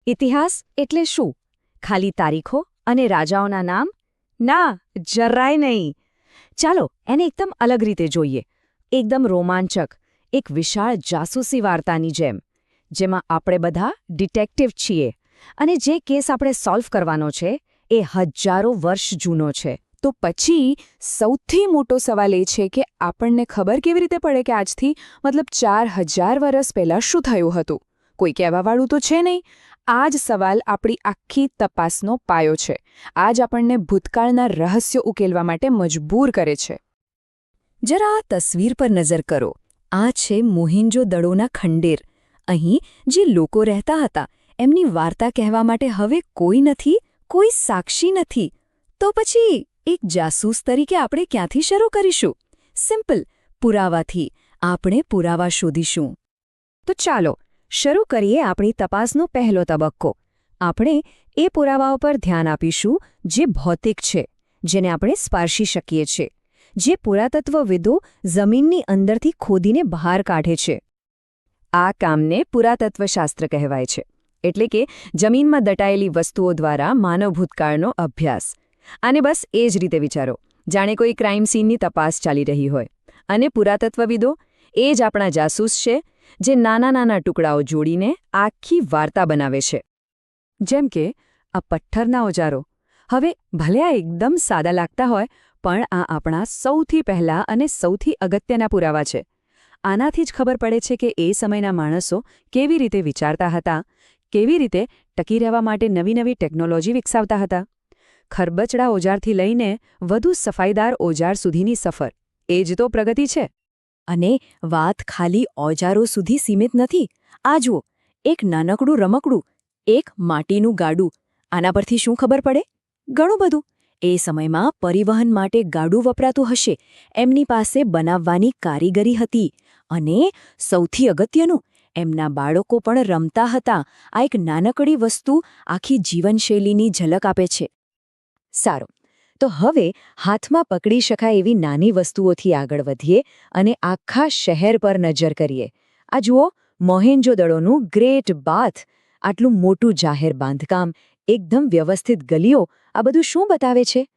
ઇતિહાસ એટલે શું? ખાલી તારીખો અને રાજાઓના નામ? ના, જરાય નહીં. ચાલો એને એકદમ અલગ રીતે જોઈએ. એકદમ રોમાંચક, એક વિશાળ જાસૂસી વાર્તાની જેમ, જેમાં આપણે બધા ડિટેક્ટિવ છીએ અને જે કેસ આપણે સોલ્વ કરવાનો છે એ હજારો વર્ષ જૂનો છે. તો પછી સૌથી મોટો સવાલ એ છે કે આપણને ખબર કેવી રીતે પડે કે આજથી 4000 વર્ષ પહેલાં શું થયું હતું? કોઈ કહેવાવાળું તો છે નહીં. આ જ સવાલ આપણી આખી તપાસનો પાયો છે. આ જ આપણને ભૂતકાળના રહસ્યો ઉકેલવા માટે મજબૂર કરે છે. જરા આ તસવીર પર નજર કરો. આ છે મોહેન્જો-દડોના ખંડેર. અહીં જે લોકો રહેતા હતા એમની વાર્તા કહેવા માટે હવે કોઈ નથી, કોઈ સાક્ષી નથી. તો પછી એક જાસૂસ તરીકે આપણે ક્યાંથી શરૂ કરીશું? સિમ્પલ, પુરાવાથી. આપણે પુરાવા શોધીશું. તો ચાલો શરૂ કરીએ આપણી તપાસનો પહેલો તબક્કો. આપણે એ પુરાવાઓ પર ધ્યાન આપીશું જે ભૌતિક છે, જેને આપણે સ્પર્શી શકીએ છીએ, જે પુરાતત્વવિદો જમીનની અંદરથી ખોદીને બહાર કાઢે છે. આ કામને પુરાતત્વશાસ્ત્ર કહેવાય છે, એટલે કે જમીનમાં દટાયેલી વસ્તુઓ દ્વારા માનવ ભૂતકાળનો અભ્યાસ. અને બસ એ જ રીતે વિચારો, જાણે કોઈ ક્રાઇમ સીનની તપાસ ચાલી રહી હોય અને પુરાતત્વવિદો એ જ આપણા જાસૂસ છે, જે નાના નાના ટુકડાઓ જોડીને આખી વાર્તા બનાવે છે. જેમ કે આ પથ્થરના ઓજારો. હવે ભલે આ એકદમ સાદા લાગતા હોય, પણ આ આપણા સૌથી પહેલા અને સૌથી અગત્યના પુરાવા છે. આનાથી જ ખબર પડે છે કે એ સમયના માણસો કેવી રીતે વિચારતા હતા, કેવી રીતે ટકી રહેવા માટે નવી નવી ટેકનોલોજી વિકસાવતા હતા. ખરબચડા ઓજારથી લઈને વધુ સફાઈદાર ઓજાર સુધીની સફર, એ જ તો પ્રગતિ છે. અને વાત ખાલી ઓજારો સુધી સીમિત નથી. આ જુઓ, એક નાનકડું રમકડું, એક માટીનું ગાડું. આના પરથી શું ખબર પડે? ઘણું બધું. એ સમયમાં પરિવહન માટે ગાડું વપરાતું હશે, એમની પાસે બનાવવાની કારીગરી હતી. અને સૌથી અગત્યનું, એમના બાળકો પણ રમતા હતા. આ એક નાનકડી વસ્તુ આખી જીવનશૈલીની ઝલક આપે છે. સારું, તો હવે હાથમાં પકડી શકાય એવી નાની વસ્તુઓથી આગળ વધીએ અને આખા શહેર પર નજર કરીએ. આ જુઓ, મોહેન્જો-દડોનું ગ્રેટ બાથ. આટલું મોટું જાહેર બાંધકામ, એકદમ વ્યવસ્થિત ગલીઓ, આ બધું શું બતાવે છે?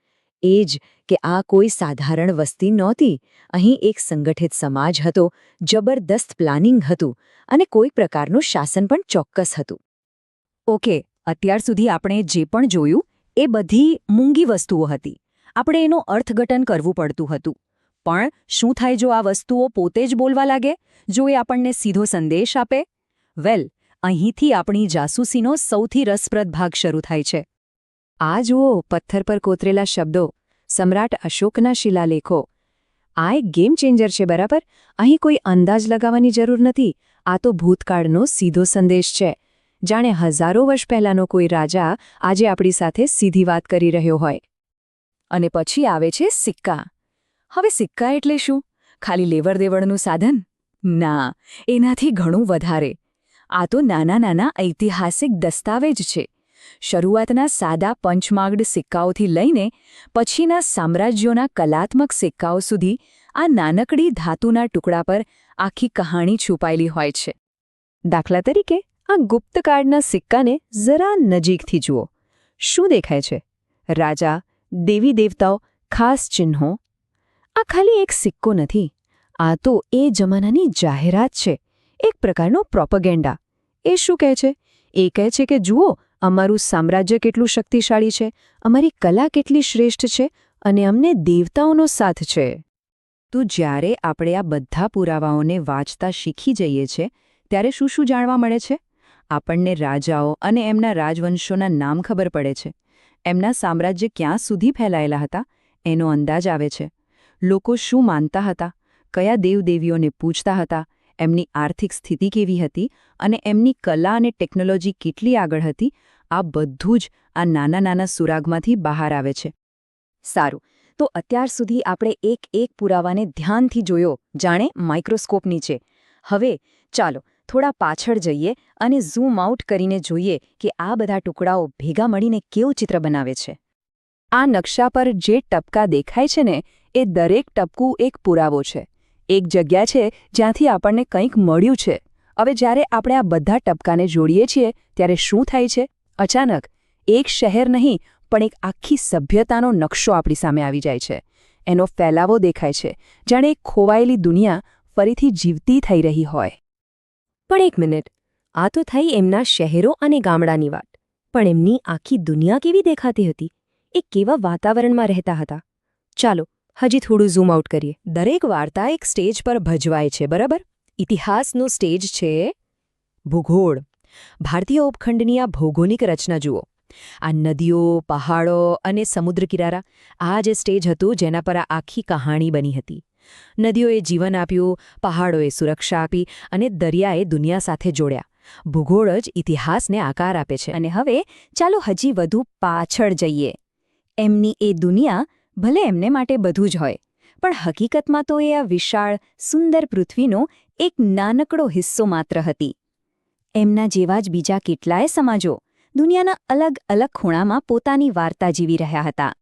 એ જ કે આ કોઈ સાધારણ વસ્તી નહોતી. અહીં એક સંગઠિત સમાજ હતો, જબરદસ્ત પ્લાનિંગ હતું અને કોઈ પ્રકારનું શાસન પણ ચોક્કસ હતું. ઓકે, અત્યાર સુધી આપણે જે પણ જોયું એ બધી મૂંગી વસ્તુઓ હતી. આપણે એનું અર્થઘટન કરવું પડતું હતું. પણ શું થાય જો આ વસ્તુઓ પોતે જ બોલવા લાગે? જો એ આપણને સીધો સંદેશ આપે? વેલ, અહીંથી આપણી જાસૂસીનો સૌથી રસપ્રદ ભાગ શરૂ થાય છે. આ જુઓ, પથ્થર પર કોતરેલા શબ્દો, સમ્રાટ અશોકના શિલાલેખો. આ એક ગેમ ચેન્જર છે, બરાબર? અહીં કોઈ અંદાજ લગાવવાની જરૂર નથી. આ તો ભૂતકાળનો સીધો સંદેશ છે. જાણે હજારો વર્ષ પહેલાંનો કોઈ રાજા આજે આપણી સાથે સીધી વાત કરી રહ્યો હોય. અને પછી આવે છે સિક્કા. હવે સિક્કા એટલે શું? ખાલી લેવડ-દેવડનું સાધન? ના, એનાથી ઘણું વધારે. આ તો નાના નાના ઐતિહાસિક દસ્તાવેજ છે. શરૂઆતના સાદા પંચમાર્ગડ સિક્કાઓથી લઈને પછીના સામ્રાજ્યોના કલાત્મક સિક્કાઓ સુધી આ નાનકડી ધાતુના ટુકડા પર આખી કહાણી છુપાયેલી હોય છે. દાખલા તરીકે, આ ગુપ્તકાળના સિક્કાને જરા નજીકથી જુઓ. શું દેખાય છે? રાજા, દેવી દેવતાઓ, ખાસ ચિહ્નો. આ ખાલી એક સિક્કો નથી. આ તો એ જમાનાની જાહેરાત છે, એક પ્રકારનો પ્રોપેગેન્ડા. એ શું કહે છે? એ કહે છે કે જુઓ, અમારું સામ્રાજ્ય કેટલું શક્તિશાળી છે, અમારી કલા કેટલી શ્રેષ્ઠ છે અને અમને દેવતાઓનો સાથ છે. તો જ્યારે આપણે આ બધા પુરાવાઓને વાંચતા શીખી જઈએ છીએ, ત્યારે શું શું જાણવા મળે છે? આપણને રાજાઓ અને એમના રાજવંશોના નામ ખબર પડે છે. એમના સામ્રાજ્ય ક્યાં સુધી ફેલાયેલા હતા એનો અંદાજ આવે છે. લોકો શું માનતા હતા, કયા દેવદેવીઓને પૂજતા હતા, એમની આર્થિક સ્થિતિ કેવી હતી અને એમની કલા અને ટેકનોલોજી કેટલી આગળ હતી, આ બધું જ આ નાના નાના સુરાગમાંથી બહાર આવે છે. સારું, તો અત્યાર સુધી આપણે એક એક પુરાવાને ધ્યાનથી જોયો, જાણે માઇક્રોસ્કોપ નીચે. હવે ચાલો થોડા પાછળ જઈએ અને ઝૂમ આઉટ કરીને જોઈએ કે આ બધા ટુકડાઓ ભેગા મળીને કેવું ચિત્ર બનાવે છે. આ નકશા પર જે ટપકા દેખાય છે ને, એ દરેક ટપકું એક પુરાવો છે, એક જગ્યા છે જ્યાંથી આપણને કંઈક મળ્યું છે. હવે જ્યારે આપણે આ બધા ટપકાને જોડીએ છીએ ત્યારે શું થાય છે? અચાનક એક શહેર નહીં પણ એક આખી સભ્યતાનો નકશો આપણી સામે આવી જાય છે. એનો ફેલાવો દેખાય છે, જાણે એક ખોવાયેલી દુનિયા ફરીથી જીવતી થઈ રહી હોય. પણ એક મિનિટ, આ તો થઈ એમના શહેરો અને ગામડાની વાત. પણ એમની આખી દુનિયા કેવી દેખાતી હતી? એ કેવા વાતાવરણમાં રહેતા હતા? ચાલો હજી થોડું ઝૂમ આઉટ કરીએ. દરેક વાર્તા એક સ્ટેજ પર ભજવાય છે, બરાબર? ઇતિહાસનું સ્ટેજ છે ભૂગોળ. ભારતીય ઉપખંડની આ ભૌગોલિક રચના જુઓ. આ નદીઓ, પહાડો અને સમુદ્ર કિનારા, આ જે સ્ટેજ હતું જેના પર આ આખી કહાણી બની હતી. નદીઓએ જીવન આપ્યું, પહાડોએ સુરક્ષા આપી અને દરિયાએ દુનિયા સાથે જોડ્યા. ભૂગોળ જ ઇતિહાસને આકાર આપે છે. અને હવે ચાલો હજી વધુ પાછળ જઈએ. એમની એ દુનિયા ભલે એમને માટે બધું જ હોય, પણ હકીકતમાં તો એ આ વિશાળ, સુંદર પૃથ્વીનો એક નાનકડો હિસ્સો માત્ર હતી. એમના જેવા જ બીજા કેટલાય સમાજો દુનિયાના અલગ અલગ ખૂણામાં પોતાની વાર્તા જીવી રહ્યા હતા.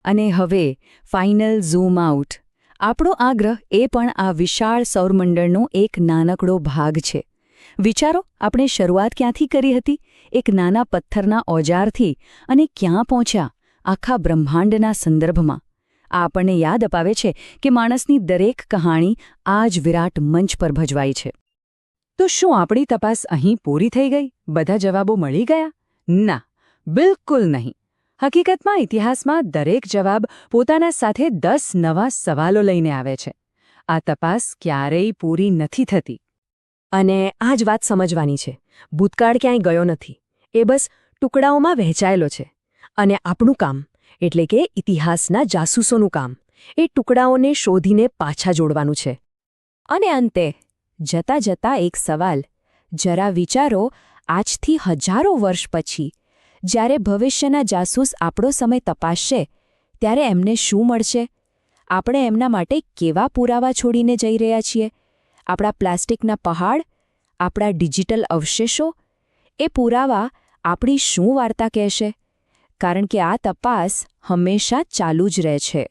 અને હવે ફાઇનલ ઝૂમ આઉટ. આપણો આ ગ્રહ એ પણ આ વિશાળ સૌરમંડળનો એક નાનકડો ભાગ છે. વિચારો, આપણે શરૂઆત ક્યાંથી કરી હતી? એક નાના પથ્થરના ઓજારથી, અને ક્યાં પહોંચ્યા? આખા બ્રહ્માંડના સંદર્ભમાં. આ આપણને યાદ અપાવે છે કે માણસની દરેક કહાણી આ જ વિરાટ મંચ પર ભજવાય છે. તો શું આપણી તપાસ અહીં પૂરી થઈ ગઈ? બધા જવાબો મળી ગયા? ના, બિલકુલ નહીં. હકીકતમાં ઇતિહાસમાં દરેક જવાબ પોતાના સાથે 10 નવા સવાલો લઈને આવે છે. આ તપાસ ક્યારેય પૂરી નથી થતી. અને આ જ વાત સમજવાની છે. ભૂતકાળ ક્યાંય ગયો નથી. એ બસ ટુકડાઓમાં વહેંચાયેલો છે. અને આપણું કામ, એટલે કે ઇતિહાસના જાસૂસોનું કામ, એ ટુકડાઓને શોધીને પાછા જોડવાનું છે. અને અંતે જતા જતા એક સવાલ. જરા વિચારો, આજથી હજારો વર્ષ પછી જ્યારે ભવિષ્યના જાસૂસ આપણો સમય તપાસશે, ત્યારે એમને શું મળશે? આપણે એમના માટે કેવા પુરાવા છોડીને જઈ રહ્યા છીએ? આપણા પ્લાસ્ટિકના પહાડ? આપણા ડિજિટલ અવશેષો? એ પુરાવા આપણી શું વાર્તા કહેશે? કારણ કે આ તપાસ હંમેશા ચાલુ જ રહે છે.